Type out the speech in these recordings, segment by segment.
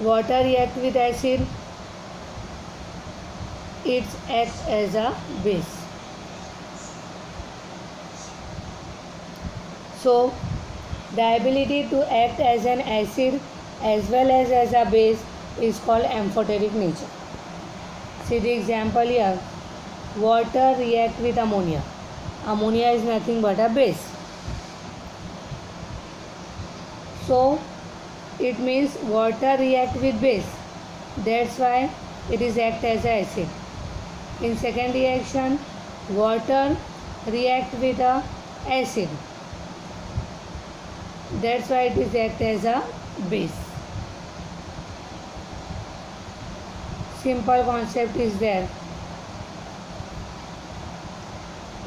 water react with acid, it acts as a base. So the ability to act as an acid as well as a base is called amphoteric nature. See the example here. Water react with ammonia. Ammonia is nothing but a base. So it means water react with base. That's why it is act as an acid. In second reaction, water react with a acid. That's why it is act as a base. Simple concept is there.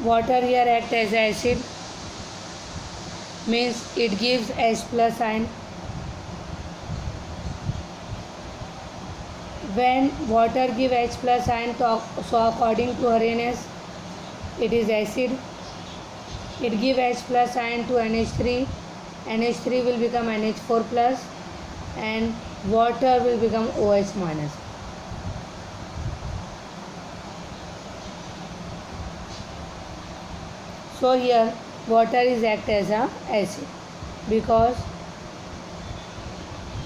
Water here act as acid, means it gives H plus ion. When water give H plus ion, so according to Arrhenius, it is acid. It give H plus ion to NH3. NH3 will become NH4 plus and water will become OH minus. So here water is act as a acid because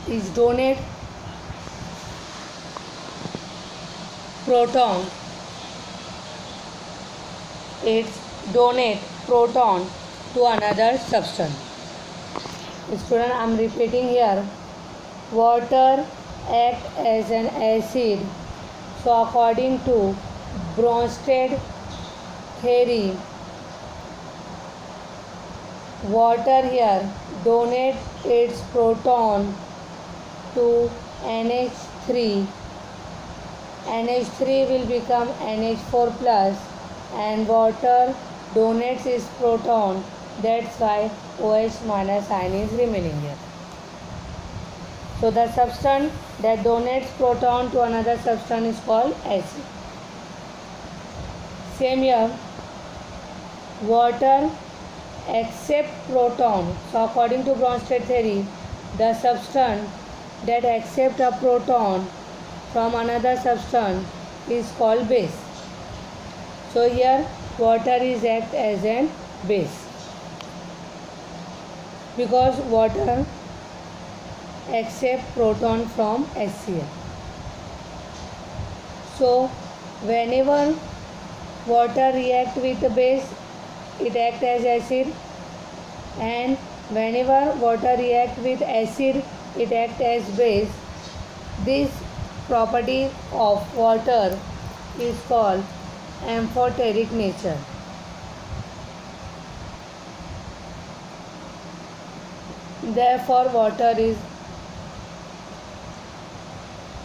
it donate proton. It donate proton to another substance. Student, I am repeating here. Water act as an acid. So according to Bronsted theory, water here donate its proton to NH3. NH3 will become NH4 plus and water donates its proton. That's why OH minus ion is remaining here. So the substance that donates proton to another substance is called acid. Same here, water accept proton. So according to Bronsted theory, the substance that accept a proton from another substance is called base. So here water is act as an base because water accept proton from HCl. So whenever water react with the base, it act as acid, and whenever water react with acid, it act as base. This property of water is called amphoteric nature. Therefore water is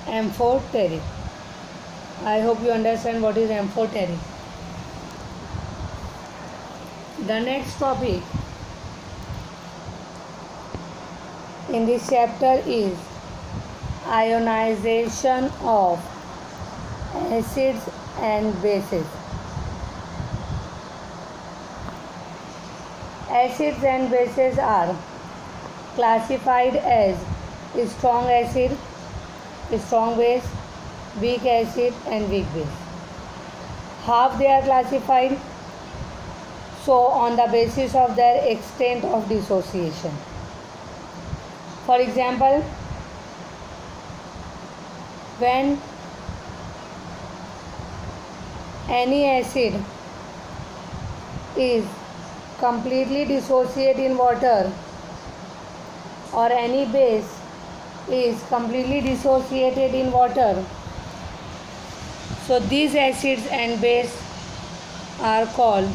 amphoteric. I hope you understand what is amphoteric. The next topic in this chapter is ionization of acids and bases. Acids and bases are classified as strong acid, strong base, weak acid and weak base. How they are classified? So on the basis of their extent of dissociation. For example, when any acid is completely dissociated in water or any base is completely dissociated in water, so these acids and base are called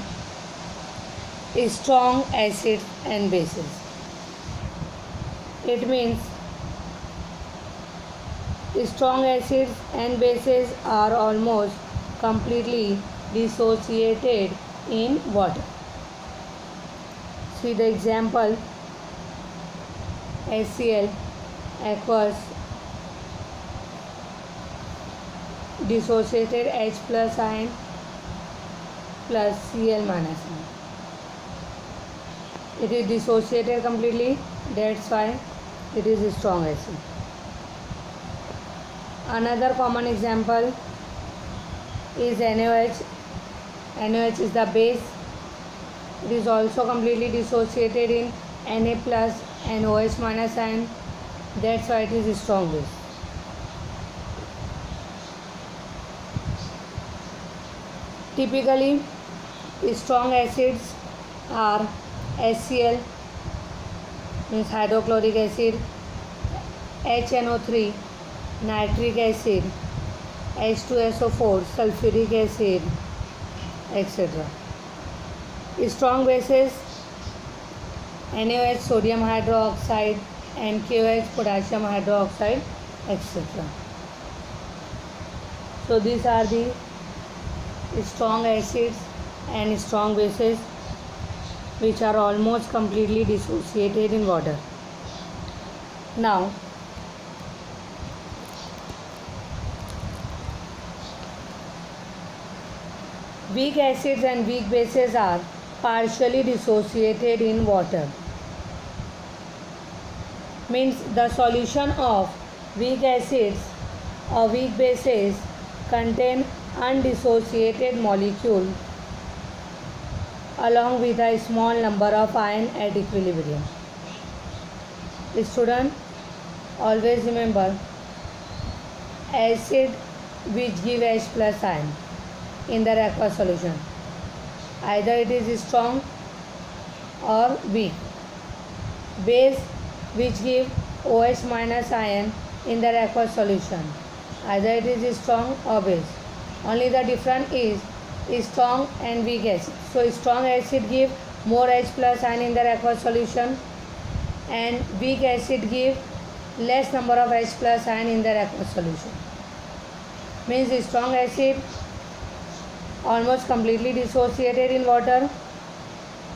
strong acids and bases. It means strong acids and bases are almost completely dissociated in water. See the example: HCl, aqueous, dissociated H plus ion plus Cl minus ion. It is dissociated completely, that's why it is a strong acid. Another common example is NaOH. NaOH is the base. It is also completely dissociated in Na plus and OH minus ion. That's why it is strong base. Typically, strong acids are HCl, means hydrochloric acid, HNO3, nitric acid, H2SO4, sulfuric acid, etc. Strong bases NaOH, sodium hydroxide, and KOH, potassium hydroxide, etc. So these are the strong acids and strong bases which are almost completely dissociated in water. Now, weak acids and weak bases are partially dissociated in water. Means the solution of weak acids or weak bases contain undissociated molecule along with a small number of ion at equilibrium. Student, always remember acid which give H plus ion in their aqueous solution. Either it is strong or weak. Base which give OH minus ion in their aqueous solution. Either it is strong or base. Only the difference is strong and weak acid. So strong acid give more H plus ion in their aqueous solution, and weak acid give less number of H plus ion in their aqueous solution. Means strong acid almost completely dissociated in water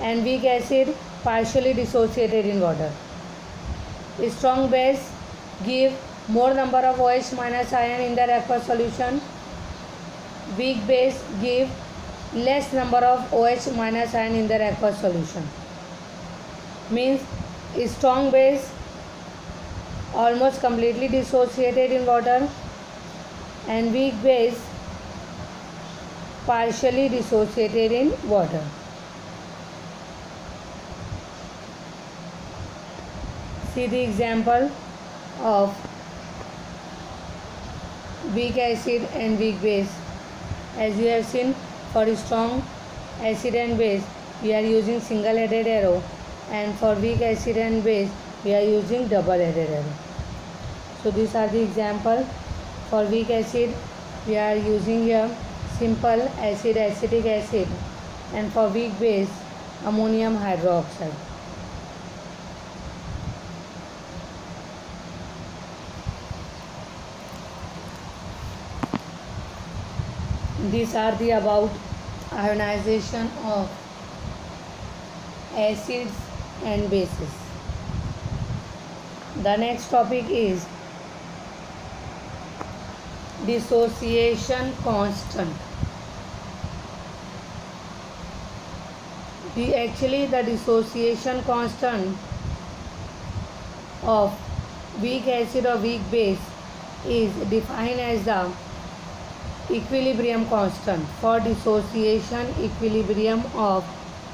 and weak acid partially dissociated in water. Strong base give more number of OH minus ion in their aqueous solution. Weak base give less number of OH minus ion in their aqueous solution. Means strong base almost completely dissociated in water and weak base partially dissociated in water. See the example of weak acid and weak base. As you have seen, for strong acid and base we are using single headed arrow, and for weak acid and base we are using double headed arrow. So these are the example. For weak acid we are using here simple acid, acetic acid, and for weak base ammonium hydroxide. These are the about ionization of acids and bases. The next topic is dissociation constant. The dissociation constant of weak acid or weak base is defined as the equilibrium constant for dissociation equilibrium of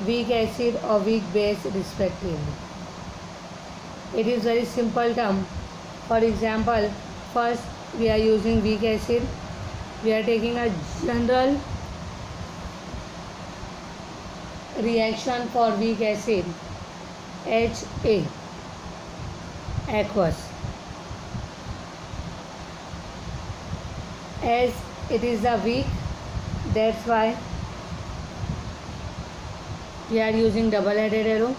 weak acid or weak base respectively. It is very simple term. For example, first we are using weak acid. We are taking a general reaction for weak acid, HA, aqueous. As it is a weak, that's why we are using double headed arrow.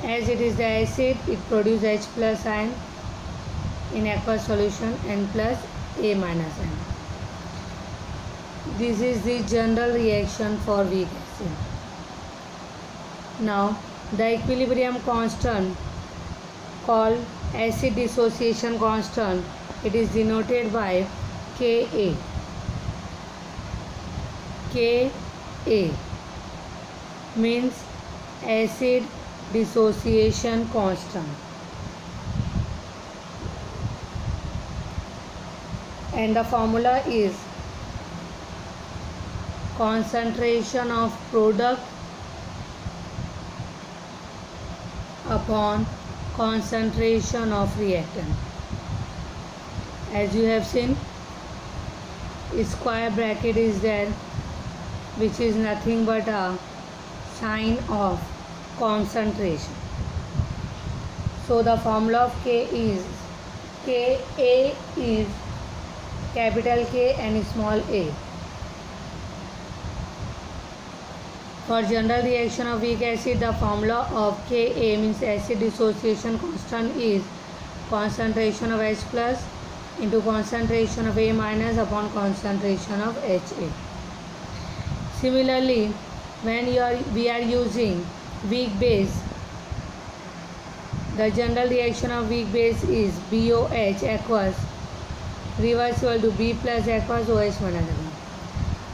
As it is the acid, it produces H plus ion in aqueous solution and plus A minus ion. This is the general reaction for weak acid. Now the equilibrium constant called acid dissociation constant, it is denoted by Ka. Ka means acid dissociation constant. and the formula is concentration of product upon concentration of reactant. As you have seen, square bracket is there, which is nothing but a sign of concentration. So the formula of K is Ka is capital K and small a. For general reaction of weak acid, the formula of Ka means acid dissociation constant is concentration of H plus into concentration of A minus upon concentration of Ha. Similarly, when we are using weak base, the general reaction of weak base is BOH aqueous reversible to B plus aqueous OH minus.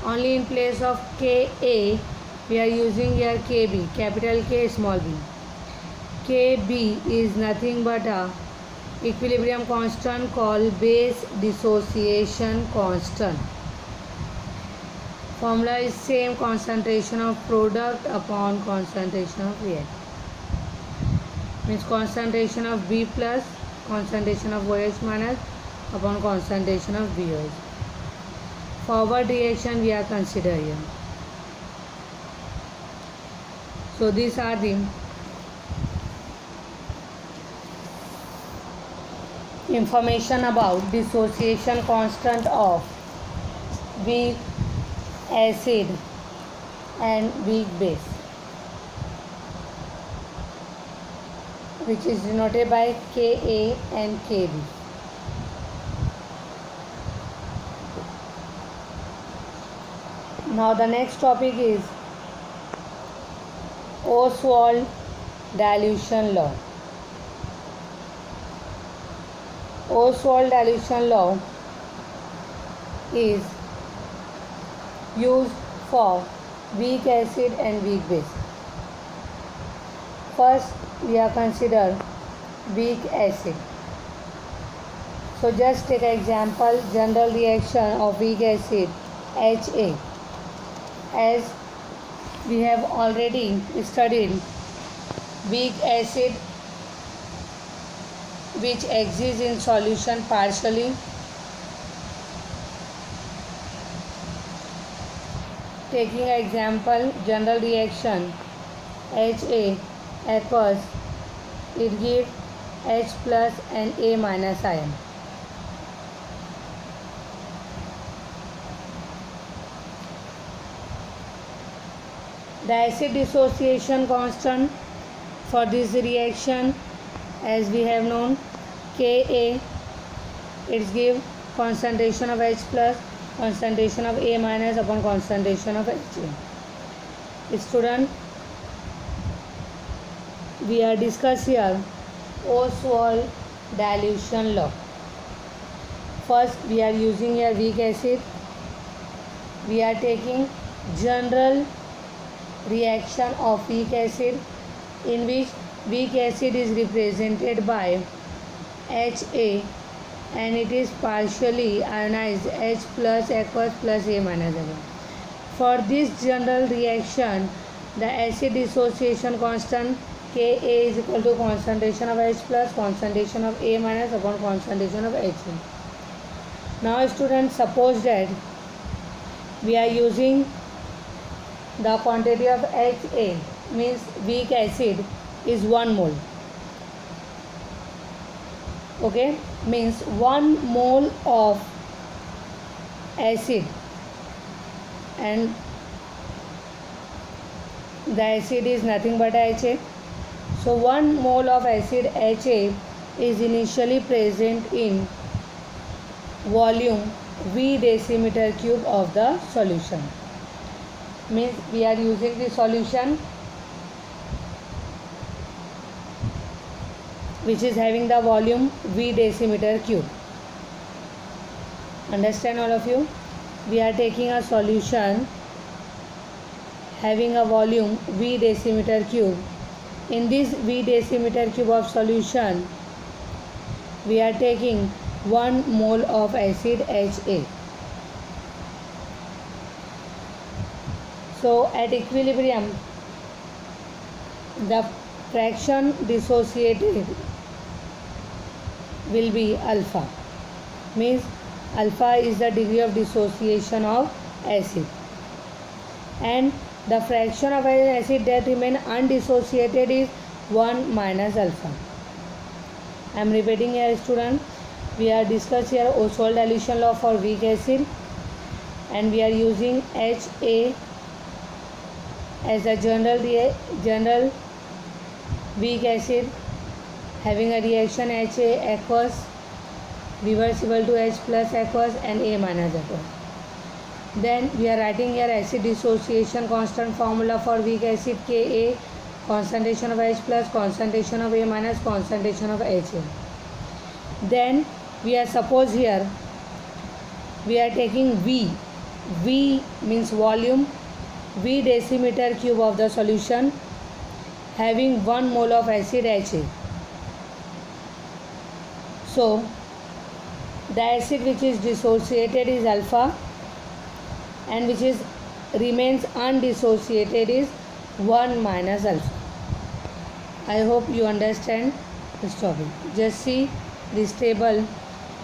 Only in place of Ka, we are using here Kb, capital K, small b. Kb is nothing but a equilibrium constant called base dissociation constant. Formula is same, concentration of product upon concentration of reactant. Means concentration of B plus concentration of OH minus upon concentration of BOH. Forward reaction we are considering here. So these are the information about dissociation constant of weak acid and weak base, which is denoted by Ka and Kb. Now the next topic is Ostwald dilution law. Ostwald dilution law is used for weak acid and weak base. First, we are consider weak acid. So just take an example, general reaction of weak acid Ha. As we have already studied, weak acid which exists in solution partially, taking an example, general reaction Ha aqueous, it gives H plus and A minus ion. The acid dissociation constant for this reaction, as we have known, Ka, it gives concentration of H plus, concentration of A minus upon concentration of Ha. Student, we are discussing here Ostwald dilution law. First, we are using here weak acid. We are taking general reaction of weak acid, in which weak acid is represented by Ha and it is partially ionized H plus aqueous plus A minus. For this general reaction, the acid dissociation constant Ka is equal to concentration of H plus concentration of A minus upon concentration of Ha. Now students, suppose that we are using the quantity of Ha, means weak acid, is 1 mole. Okay, means 1 mole of acid, and the acid is nothing but Ha. So 1 mole of acid Ha is initially present in volume V decimeter cube of the solution. Means we are using the solution which is having the volume V decimeter cube. Understand all of you? We are taking a solution having a volume V decimeter cube. In this V decimeter cube of solution, we are taking 1 mole of acid Ha. So at equilibrium, the fraction dissociated will be alpha. Means alpha is the degree of dissociation of acid, and the fraction of acid that remain undissociated is 1 minus alpha. I am repeating here, student. We are discussing here Ostwald dilution law for weak acid, and we are using Ha as a general weak acid having a reaction Ha aqueous reversible to H plus aqueous and A minus aqueous. Then we are writing here acid dissociation constant formula for weak acid Ka, concentration of H plus, concentration of A minus, concentration of Ha. Then we are suppose here we are taking V. V means volume, V decimeter cube of the solution having 1 mole of acid Ha. So the acid which is dissociated is alpha, and which is remains undissociated is 1 minus alpha. I hope you understand this topic. Just see this table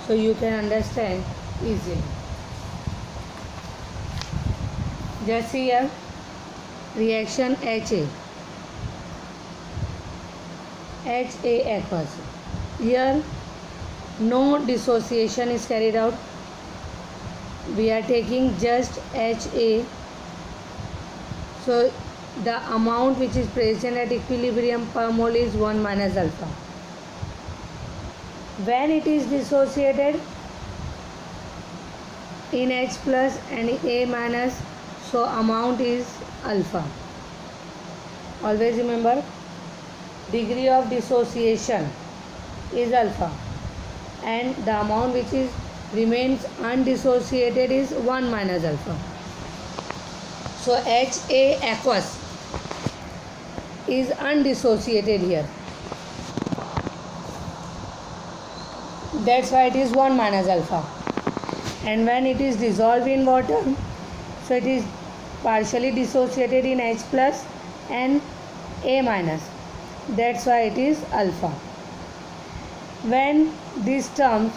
so you can understand easily. Just see here reaction Ha aqueous. Here no dissociation is carried out. We are taking just Ha. So the amount which is present at equilibrium per mole is 1 minus alpha. When it is dissociated in H plus and A minus, so amount is alpha. Always remember, degree of dissociation is alpha, and the amount which is remains undissociated is 1 minus alpha. So Ha aqueous is undissociated here. That's why it is 1 minus alpha. And when it is dissolved in water, so it is partially dissociated in H plus and A minus. That's why it is alpha. When these terms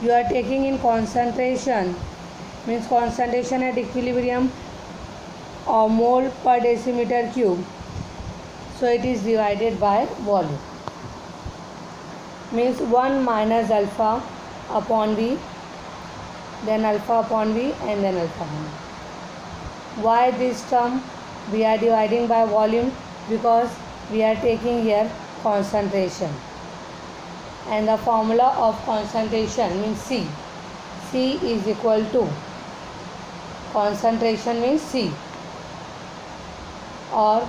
you are taking in concentration, means concentration at equilibrium or mole per decimeter cube, so it is divided by volume, means 1 minus alpha upon V, then alpha upon V, and then alpha upon V. Why this term we are dividing by volume? Because we are taking here concentration, and the formula of concentration means C. C is equal to, concentration means C, or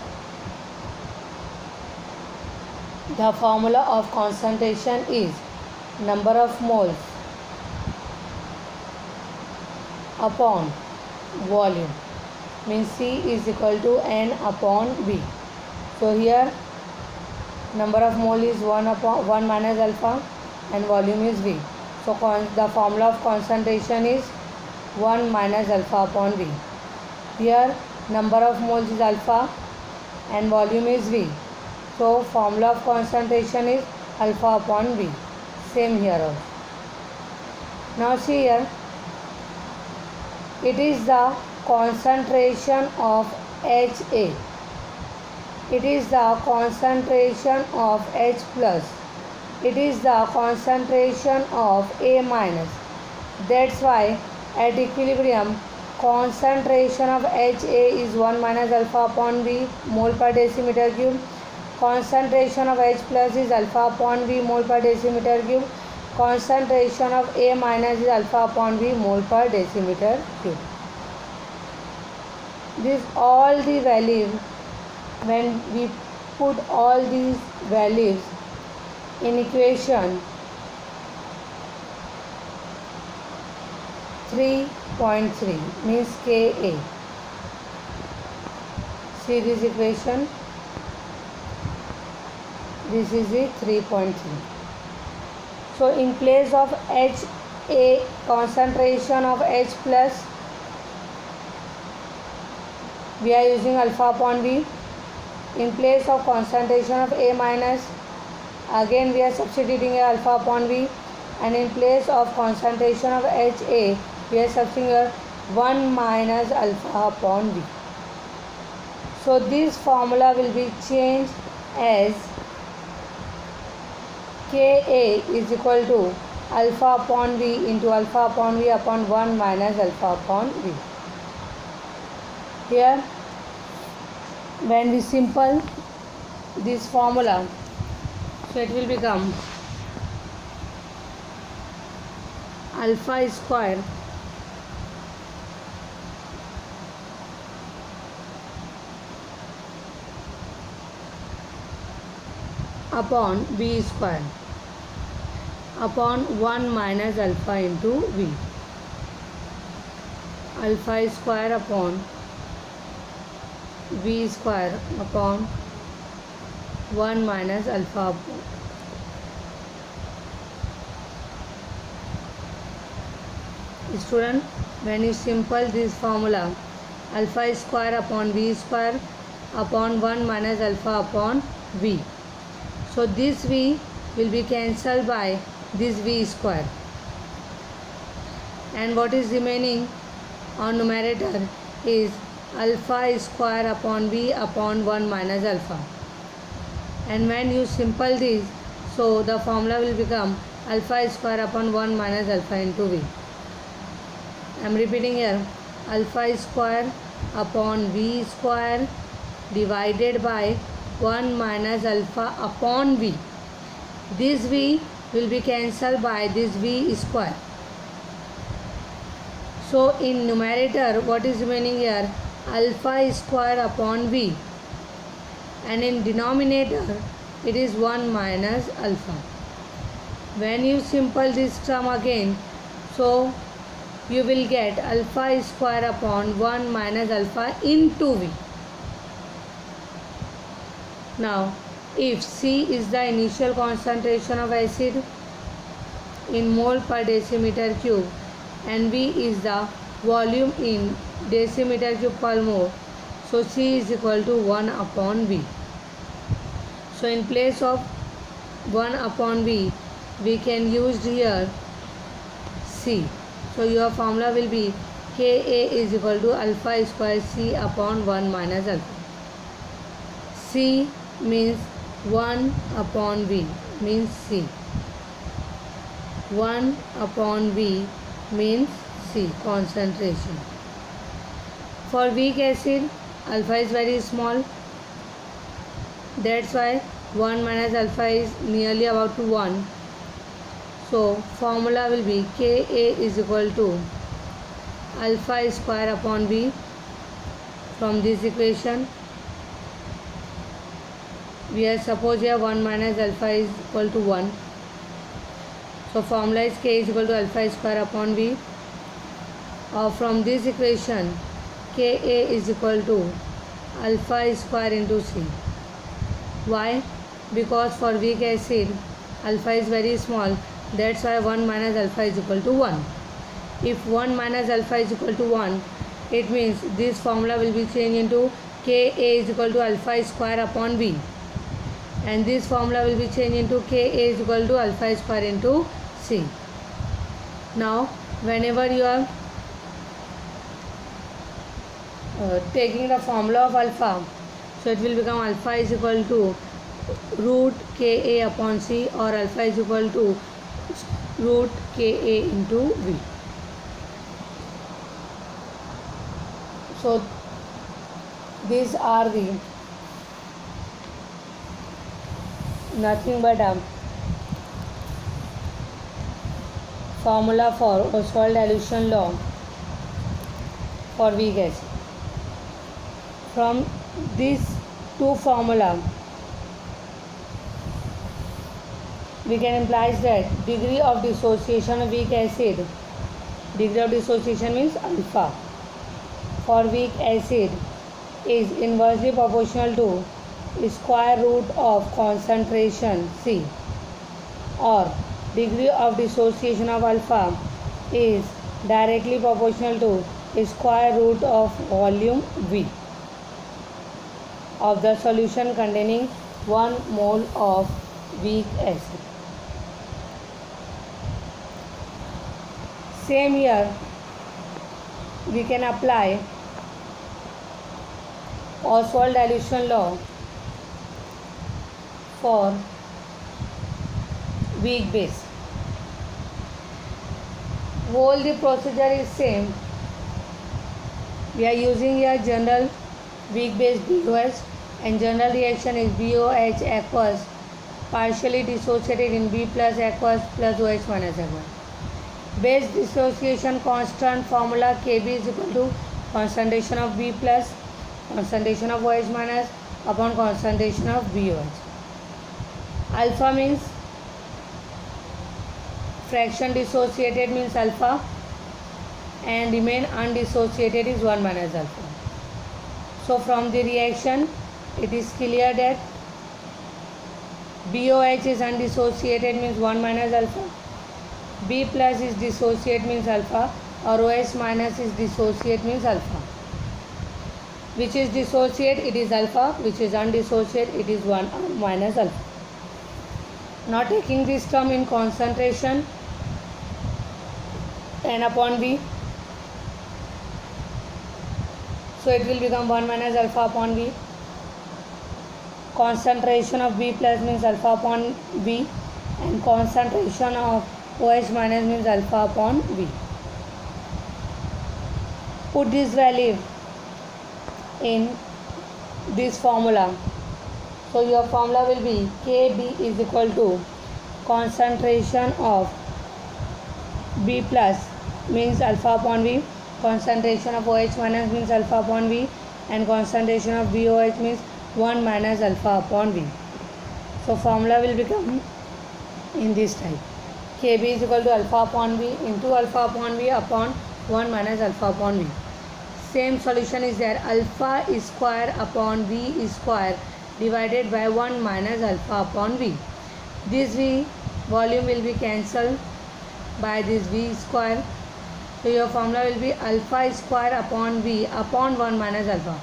the formula of concentration is number of moles upon volume, means C is equal to N upon V. So here number of mole is 1 minus alpha and volume is V. So the formula of concentration is 1 minus alpha upon V. Here number of moles is alpha and volume is V. So formula of concentration is alpha upon V. Same here also. Now see here, it is the concentration of Ha. It is the concentration of H plus. It is the concentration of A minus. That's why at equilibrium concentration of Ha is 1 minus alpha upon V mole per decimeter cube. Concentration of H plus is alpha upon V mole per decimeter cube. Concentration of A minus is alpha upon V mole per decimeter cube. This all the values, when we put all these values in equation 3.3 means Ka. See this equation, this is the 3.3. So in place of Ha, concentration of H plus, we are using alpha upon V. In place of concentration of A minus, again we are substituting alpha upon V. And in place of concentration of Ha, we are substituting 1 minus alpha upon V. So this formula will be changed as Ka is equal to alpha upon V into alpha upon V upon 1 minus alpha upon V. Here, when we simple this formula, so it will become alpha square upon V square upon 1 minus alpha into V. Alpha square upon V square upon 1 minus alpha upon. Student, when you simple this formula, alpha square upon V square upon 1 minus alpha upon V. So this V will be cancelled by this V square. And what is remaining on numerator is alpha square upon V upon 1 minus alpha. And when you simple this, so the formula will become alpha square upon 1 minus alpha into V. I am repeating here, alpha square upon V square divided by 1 minus alpha upon V. This V will be cancelled by this V square. So in numerator, what is remaining here? Alpha square upon V. And in denominator, it is 1 minus alpha. When you simple this term again, so you will get alpha square upon 1 minus alpha into V. Now, if C is the initial concentration of acid in mole per decimeter cube and V is the volume in decimeter cube per mole, so C is equal to 1 upon V. So in place of 1 upon V, we can use here C. So your formula will be Ka is equal to alpha square C upon 1 minus alpha. C means 1 upon V means C. 1 upon V means C, concentration. For weak acid, alpha is very small. That's why 1 minus alpha is nearly about to 1. So formula will be Ka is equal to alpha square upon V. From this equation, we are suppose here 1 minus alpha is equal to 1. So formula is K is equal to alpha square upon V. Or from this equation, Ka is equal to alpha square into C. Why? Because for weak acid, alpha is very small. That's why 1 minus alpha is equal to 1. If 1 minus alpha is equal to 1, it means this formula will be changed into Ka is equal to alpha square upon V. And this formula will be changed into Ka is equal to alpha square into C. Now, whenever you are taking the formula of alpha, so it will become alpha is equal to root Ka upon C, or alpha is equal to root Ka into V. So these are the nothing but a formula for Ostwald dilution law for weak acid. From these two formula, we can imply that degree of dissociation of weak acid, degree of dissociation means alpha, for weak acid is inversely proportional to square root of concentration C, or degree of dissociation of alpha is directly proportional to square root of volume V of the solution containing 1 mole of weak acid. Same here we can apply Oswald dilution law for weak base. Whole the procedure is same. We are using here general weak base BOH, and general reaction is BOH aqueous partially dissociated in B plus aqueous plus OH minus aqueous. Base dissociation constant formula Kb is equal to concentration of B plus concentration of OH minus upon concentration of BOH. Alpha means fraction dissociated means alpha, and remain undissociated is 1 minus alpha. So from the reaction it is clear that BOH is undissociated means 1 minus alpha, B plus is dissociate means alpha, or OH minus is dissociate means alpha. Which is dissociate, it is alpha, which is undissociate, it is 1 minus alpha. Now taking this term in concentration, N upon V, so it will become 1 minus alpha upon V. Concentration of B plus means alpha upon V, and concentration of OH minus means alpha upon V. Put this value in this formula. So your formula will be Kb is equal to concentration of B plus means alpha upon V, concentration of OH minus means alpha upon V, and concentration of BOH means 1 minus alpha upon V. So formula will become in this type. Kb is equal to alpha upon V into alpha upon V upon 1 minus alpha upon V. Same solution is there, alpha square upon V square divided by 1 minus alpha upon V. This V volume will be cancelled by this V square. So your formula will be alpha square upon V upon 1 minus alpha.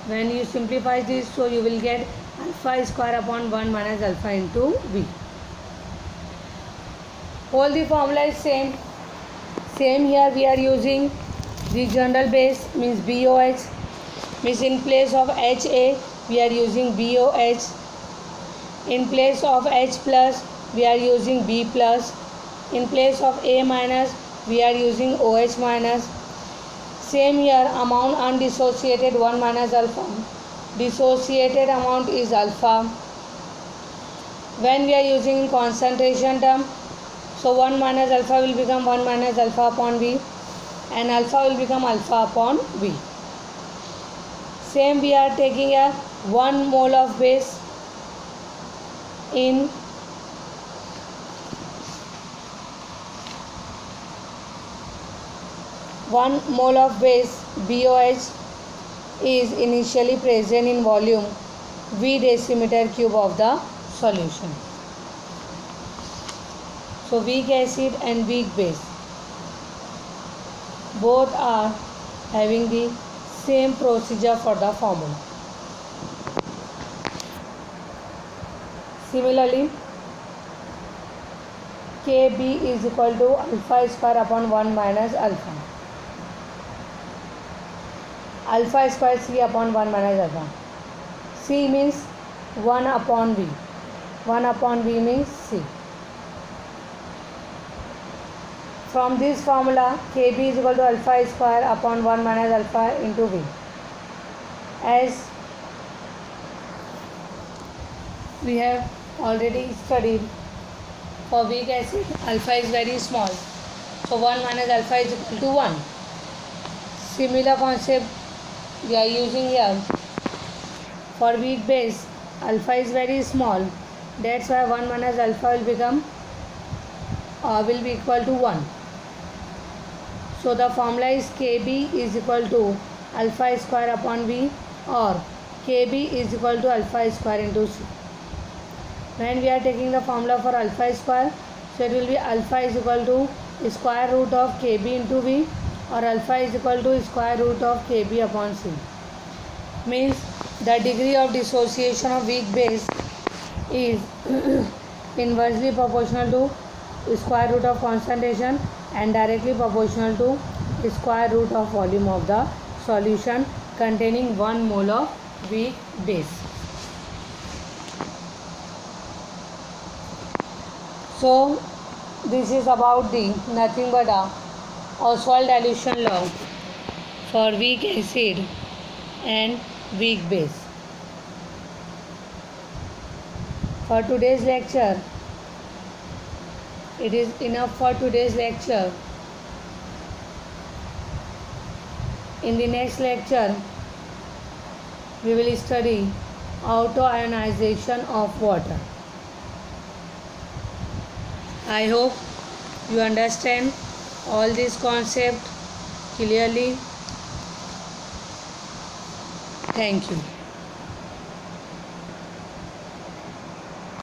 When you simplify this, so you will get alpha square upon 1 minus alpha into V. All the formula is same. Same here we are using the general base means BOH, means in place of HA we are using BOH. In place of H plus we are using B plus. In place of A minus we are using OH minus. Same here, amount undissociated 1 minus alpha, dissociated amount is alpha. When we are using concentration term, so 1 minus alpha will become 1 minus alpha upon V, and alpha will become alpha upon V. Same we are taking a 1 mole of base in 1 mole of base BOH is initially present in volume V decimeter cube of the solution. So weak acid and weak base both are having the same procedure for the formula. Similarly, Kb is equal to alpha square upon 1 minus alpha. Alpha square C upon 1 minus alpha. C means 1 upon V. 1 upon V means C. From this formula, Kb is equal to alpha square upon 1 minus alpha into V. As we have already studied, for weak acid, alpha is very small. So 1 minus alpha is equal to 1. Similar concept we are using here. For weak base, alpha is very small. That's why 1 minus alpha will become will be equal to 1. So the formula is Kb is equal to alpha square upon V, or Kb is equal to alpha square into C. When we are taking the formula for alpha square, So it will be alpha is equal to square root of Kb into V, or alpha is equal to square root of Kb upon C. Means the degree of dissociation of weak base is inversely proportional to square root of concentration and directly proportional to square root of volume of the solution containing 1 mole of weak base. So this is about the nothing but a Ostwald dilution law for weak acid and weak base. For today's lecture, it is enough for today's lecture. In the next lecture, we will study auto-ionization of water. I hope you understand all these concepts clearly. Thank you.